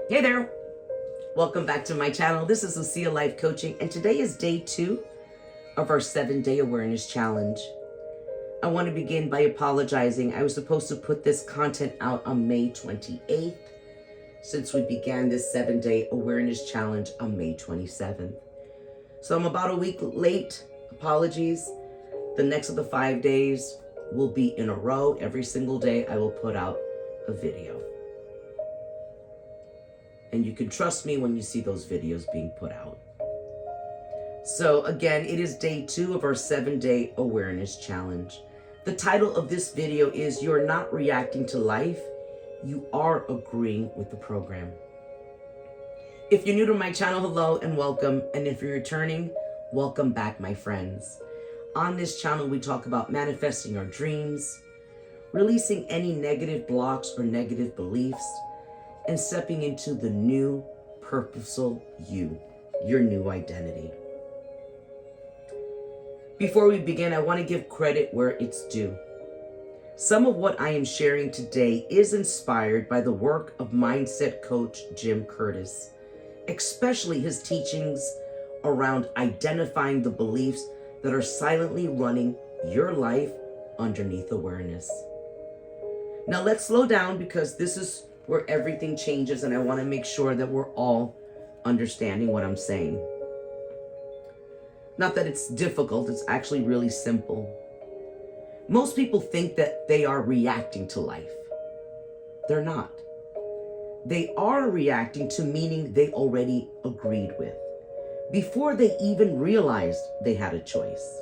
Hey there, welcome back to my channel. This is Lucia Life Coaching, and today is day 2 of our 7-day awareness challenge. I want to begin by apologizing. I was supposed to put this content out on May 28th, since we began this 7-day awareness challenge on May 27th. So I'm about a week late. Apologies. The next of the 5 days will be in a row. Every single day I will put out a video. And you can trust me when you see those videos being put out. So again, it is day 2 of our 7-day awareness challenge. The title of this video is You're Not Reacting to Life, You Are Agreeing with the Program. If you're new to my channel, hello and welcome. And if you're returning, welcome back, my friends. On this channel, we talk about manifesting our dreams, releasing any negative blocks or negative beliefs, and stepping into the new, purposeful you, your new identity. Before we begin, I want to give credit where it's due. Some of what I am sharing today is inspired by the work of mindset coach Jim Curtis, especially his teachings around identifying the beliefs that are silently running your life underneath awareness. Now let's slow down, because this is where everything changes, and I want to make sure that we're all understanding what I'm saying. Not that it's difficult, it's actually really simple. Most people think that they are reacting to life. They're not. They are reacting to meaning they already agreed with, before they even realized they had a choice.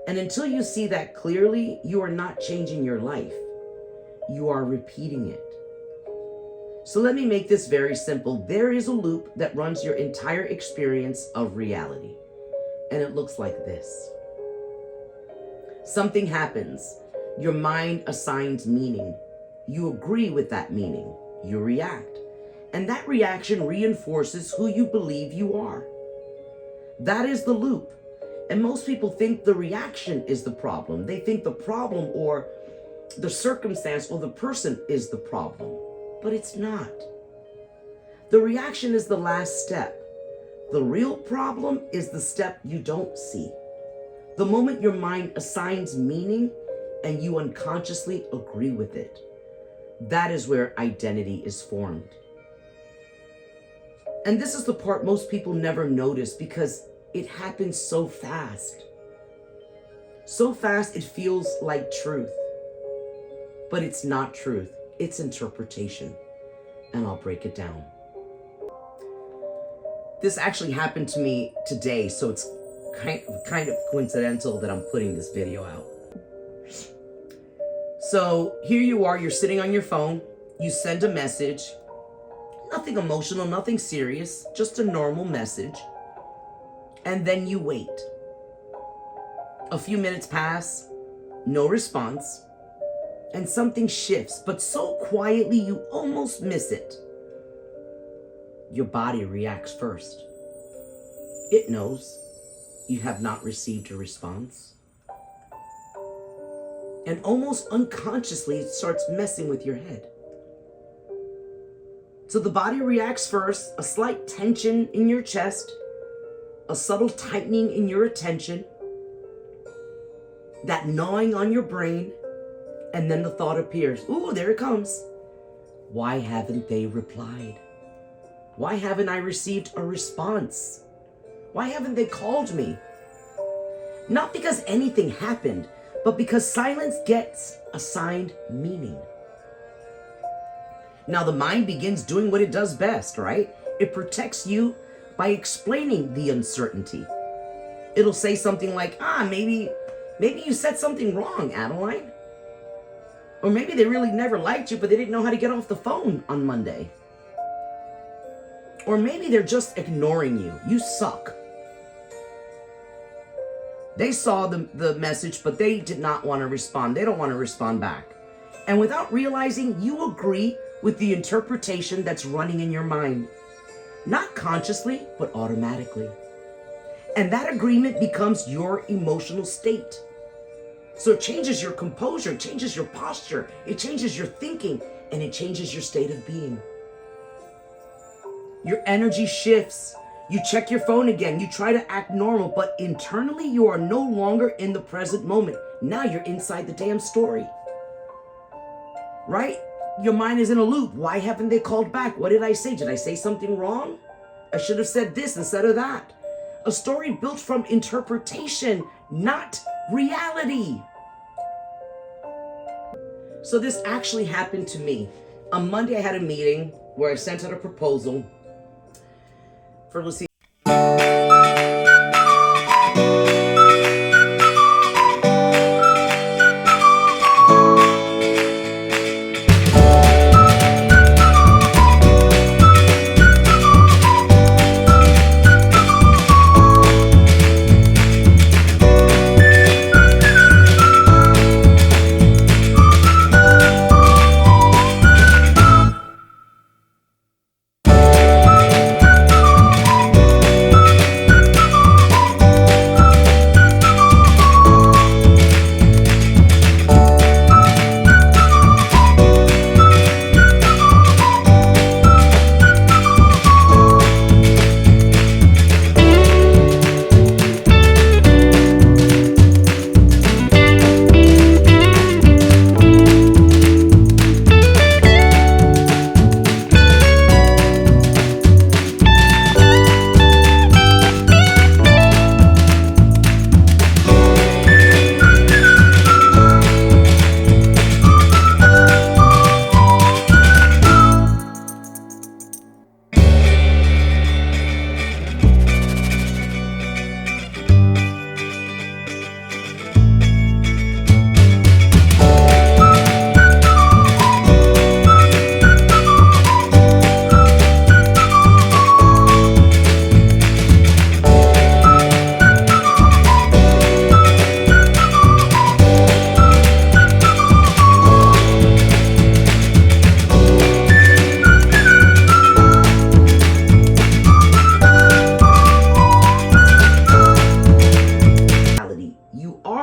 And until you see that clearly, you are not changing your life. You are repeating it. So let me make this very simple. There is a loop that runs your entire experience of reality. And it looks like this. Something happens. Your mind assigns meaning. You agree with that meaning. You react. And that reaction reinforces who you believe you are. That is the loop. And most people think the reaction is the problem. They think the problem or the circumstance or the person is the problem. But it's not. The reaction is the last step. The real problem is the step you don't see. The moment your mind assigns meaning and you unconsciously agree with it. That is where identity is formed. And this is the part most people never notice, because it happens so fast. So fast it feels like truth. But it's not truth. It's interpretation. And I'll break it down. This actually happened to me today, so it's kind of coincidental that I'm putting this video out. So here you are, you're sitting on your phone, you send a message, nothing emotional, nothing serious, just a normal message, and then you wait. A few minutes pass, no response, and something shifts, but so quietly you almost miss it. Your body reacts first. It knows you have not received a response. And almost unconsciously, it starts messing with your head. So the body reacts first, a slight tension in your chest, a subtle tightening in your attention, that gnawing on your brain, and then the thought appears. Ooh, there it comes. Why haven't they replied? Why haven't I received a response? Why haven't they called me? Not because anything happened, but because silence gets assigned meaning. Now the mind begins doing what it does best, right? It protects you by explaining the uncertainty. It'll say something like, maybe you said something wrong, Adeline. Or maybe they really never liked you, but they didn't know how to get off the phone on Monday. Or maybe they're just ignoring you. You suck. They saw the message, but they did not want to respond. They don't want to respond back. And without realizing, you agree with the interpretation that's running in your mind. Not consciously, but automatically. And that agreement becomes your emotional state. So it changes your composure, it changes your posture, it changes your thinking, and it changes your state of being. Your energy shifts. You check your phone again. You try to act normal, but internally you are no longer in the present moment. Now you're inside the damn story. Right? Your mind is in a loop. Why haven't they called back? What did I say? Did I say something wrong? I should have said this instead of that. A story built from interpretation, not reality. So this actually happened to me. On Monday, I had a meeting where I sent out a proposal for Lucia.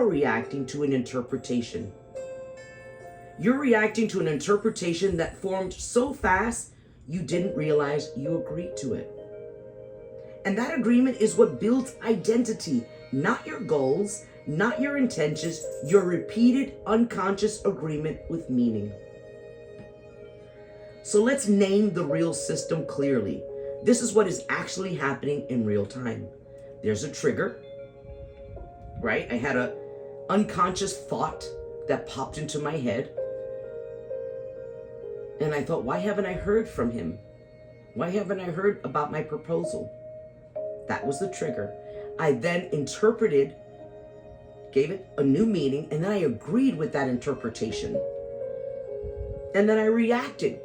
Reacting to an interpretation. You're reacting to an interpretation that formed so fast you didn't realize you agreed to it. And that agreement is what builds identity, not your goals, not your intentions, your repeated unconscious agreement with meaning. So let's name the real system clearly. This is what is actually happening in real time. There's a trigger, right? I had a unconscious thought that popped into my head. And I thought, why haven't I heard from him? Why haven't I heard about my proposal? That was the trigger. I then interpreted, gave it a new meaning, and then I agreed with that interpretation. And then I reacted,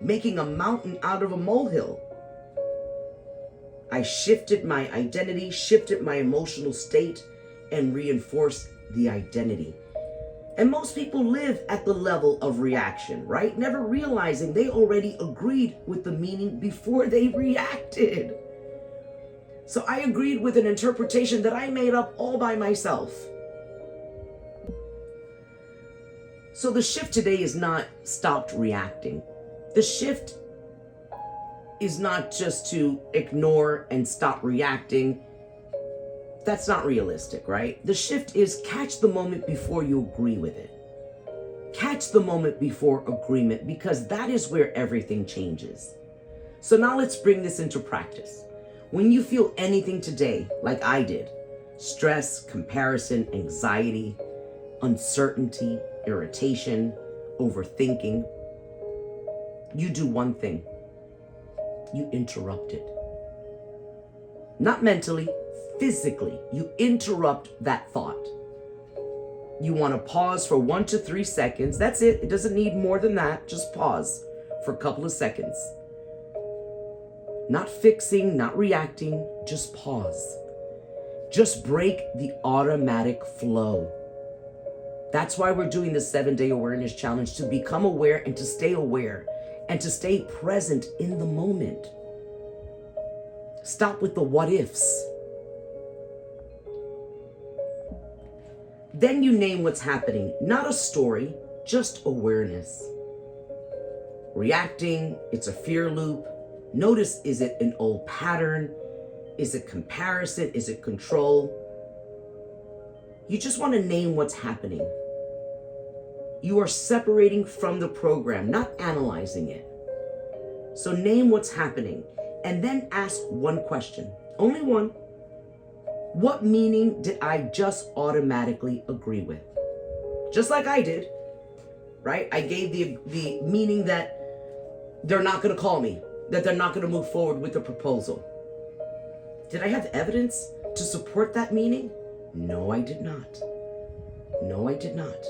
making a mountain out of a molehill. I shifted my identity, shifted my emotional state, and reinforced the identity. And most people live at the level of reaction, right? Never realizing they already agreed with the meaning before they reacted. So I agreed with an interpretation that I made up all by myself. So the shift today is not stopped reacting. The shift is not just to ignore and stop reacting. That's not realistic, right? The shift is catch the moment before you agree with it. Catch the moment before agreement, because that is where everything changes. So now let's bring this into practice. When you feel anything today, like I did, stress, comparison, anxiety, uncertainty, irritation, overthinking, you do one thing. You interrupt it. Not mentally, physically, you interrupt that thought. You want to pause for 1 to 3 seconds. That's it. It doesn't need more than that. Just pause for a couple of seconds. Not fixing, not reacting, just pause. Just break the automatic flow. That's why we're doing the 7-day awareness challenge, to become aware and to stay aware and to stay present in the moment. Stop with the what ifs. Then you name what's happening, not a story, just awareness. reacting, it's a fear loop. Notice, is it an old pattern? Is it comparison? Is it control? You just want to name what's happening. You are separating from the program, not analyzing it. So name what's happening and then ask one question, only one. What meaning did I just automatically agree with? Just like I did, right? I gave the meaning that they're not going to call me, that they're not going to move forward with the proposal. Did I have evidence to support that meaning? No, I did not. No, I did not.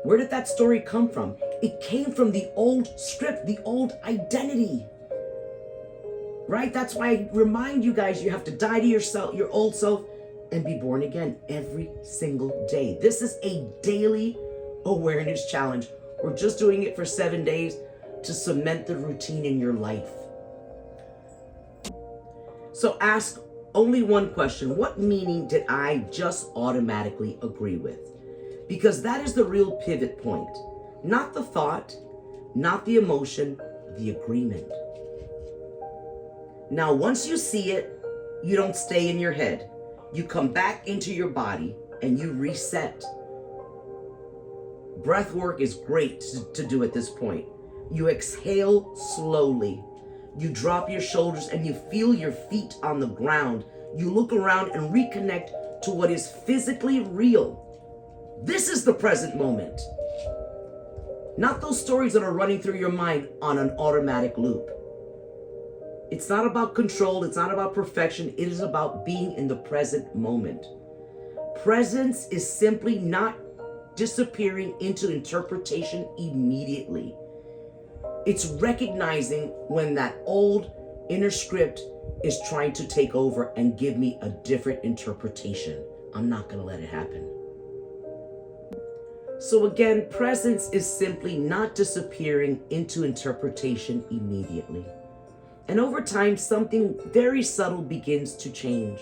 Where did that story come from? It came from the old script, the old identity. Right? That's why I remind you guys, you have to die to yourself, your old self, and be born again every single day. This is a daily awareness challenge. We're just doing it for 7 days to cement the routine in your life. So ask only one question. What meaning did I just automatically agree with? Because that is the real pivot point. Not the thought, not the emotion, the agreement. Now, once you see it, you don't stay in your head. You come back into your body and you reset. Breath work is great to do at this point. You exhale slowly. You drop your shoulders and you feel your feet on the ground. You look around and reconnect to what is physically real. This is the present moment. Not those stories that are running through your mind on an automatic loop. It's not about control. It's not about perfection. It is about being in the present moment. Presence is simply not disappearing into interpretation immediately. It's recognizing when that old inner script is trying to take over and give me a different interpretation. I'm not going to let it happen. So again, presence is simply not disappearing into interpretation immediately. And over time, something very subtle begins to change.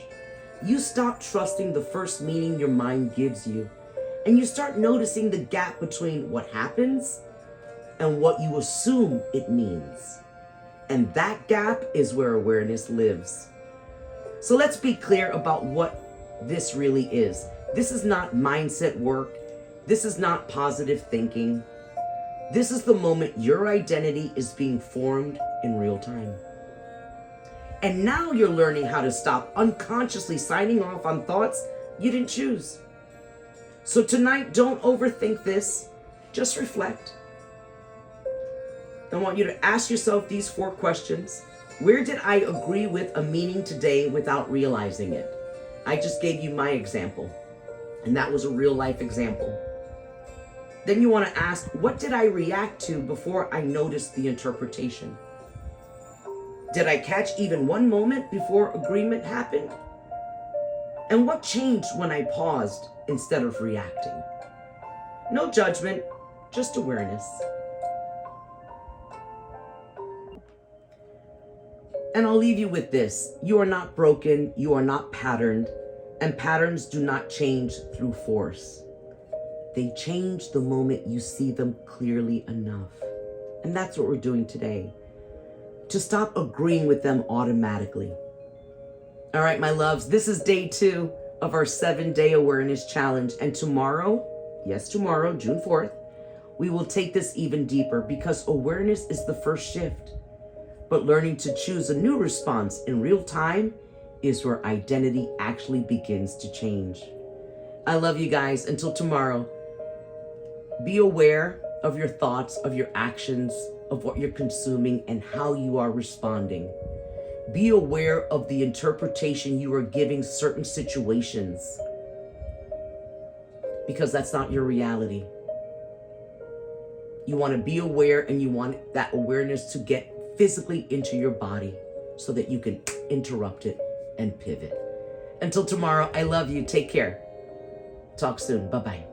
You stop trusting the first meaning your mind gives you, and you start noticing the gap between what happens and what you assume it means. And that gap is where awareness lives. So let's be clear about what this really is. This is not mindset work. This is not positive thinking. This is the moment your identity is being formed in real time. And now you're learning how to stop unconsciously signing off on thoughts you didn't choose. So tonight, don't overthink this. Just reflect. I want you to ask yourself these 4 questions. Where did I agree with a meaning today without realizing it? I just gave you my example, and that was a real life example. Then you want to ask, what did I react to before I noticed the interpretation? Did I catch even one moment before agreement happened? And what changed when I paused instead of reacting? No judgment, just awareness. And I'll leave you with this. You are not broken, you are not patterned, and patterns do not change through force. They change the moment you see them clearly enough. And that's what we're doing today. To stop agreeing with them automatically. All right, my loves, this is day 2 of our 7-day awareness challenge. And tomorrow, yes, tomorrow, June 4th, we will take this even deeper because awareness is the first shift. But learning to choose a new response in real time is where identity actually begins to change. I love you guys. Until tomorrow, be aware of your thoughts, of your actions, of what you're consuming and how you are responding. Be aware of the interpretation you are giving certain situations, because that's not your reality. You want to be aware, and you want that awareness to get physically into your body so that you can interrupt it and pivot. Until tomorrow, I love you. Take care. Talk soon. Bye-bye.